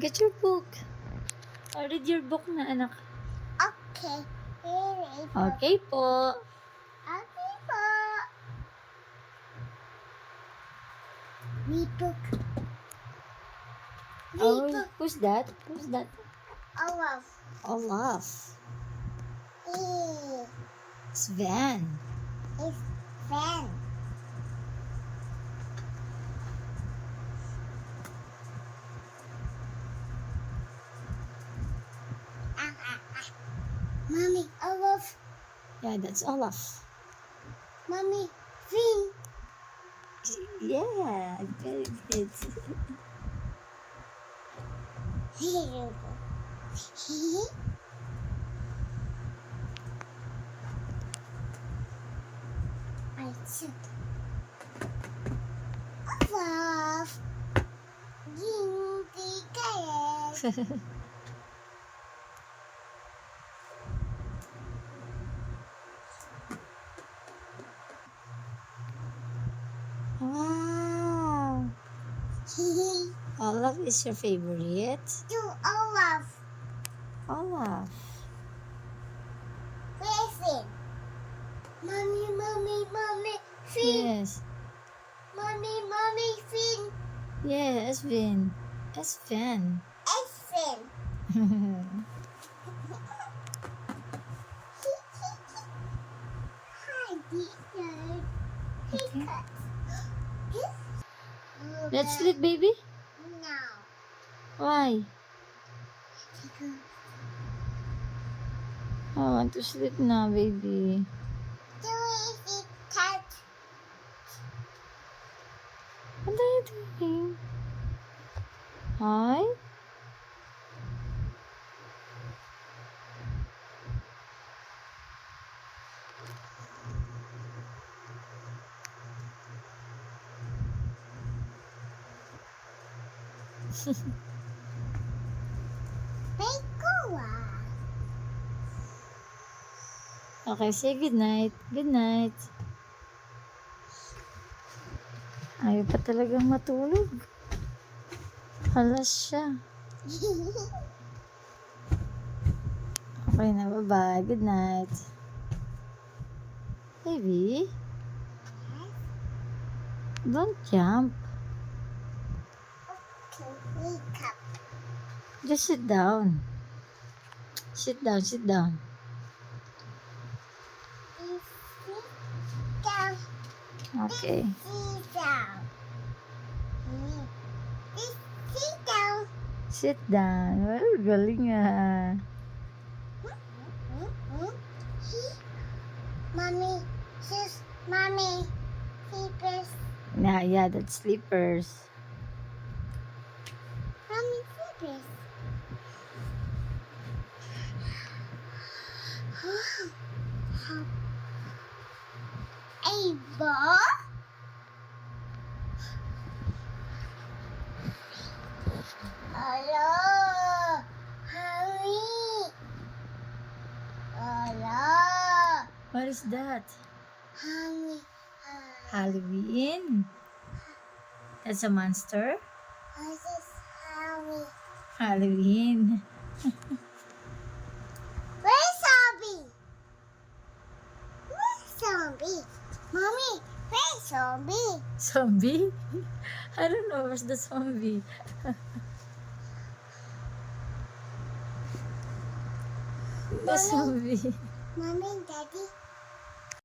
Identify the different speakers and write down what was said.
Speaker 1: Get your book. Read your book na, anak.
Speaker 2: Okay.
Speaker 1: Okay po.
Speaker 2: Okay po. Read book.
Speaker 1: Oh,
Speaker 2: Read book.
Speaker 1: who's that? Who's that?
Speaker 2: Olaf.
Speaker 1: Olaf. Sven.
Speaker 2: It's Fan. Mommy, Olaf.
Speaker 1: Yeah, that's Olaf.
Speaker 2: Mommy, Finn.
Speaker 1: Yeah, very good.
Speaker 2: Here you go. I took Olaf. Ginty kayak.
Speaker 1: Wow. Olaf is your favorite?
Speaker 2: To Olaf.
Speaker 1: Olaf.
Speaker 2: Where's Finn? Mommy, Finn.
Speaker 1: Yes.
Speaker 2: Mommy, Finn.
Speaker 1: Yes, Sven. Sven.
Speaker 2: It's Finn. Hi, teacher.
Speaker 1: Okay.
Speaker 2: Yes.
Speaker 1: Let's sleep, baby.
Speaker 2: No.
Speaker 1: Why? I want to sleep now, baby.
Speaker 2: Do it, cat.
Speaker 1: What are you doing? Hi? Okay, say good night. Good night. Ayaw pa talagang matulog. Halas siya. Okay na, bye-bye. Good night. Baby, don't jump.
Speaker 2: Okay, wake up.
Speaker 1: Just sit down. Sit down, sit down.
Speaker 2: Sit down.
Speaker 1: Okay.
Speaker 2: Sit down. Sit down.
Speaker 1: Sit down. Well, galing ah.
Speaker 2: Mommy, Mommy, sleepers.
Speaker 1: Nah, yeah, that's slippers.
Speaker 2: Mommy, sleepers. Ava. Hello, Harry. Hello,
Speaker 1: What is that?
Speaker 2: Harry.
Speaker 1: Halloween? That's a monster?
Speaker 2: This is Harry.
Speaker 1: Halloween.
Speaker 2: Where's Zombie? Where's Zombie? Mommy, where's Zombie?
Speaker 1: Zombie? I don't know. Where's the zombie? The zombie.
Speaker 2: Mommy, Daddy.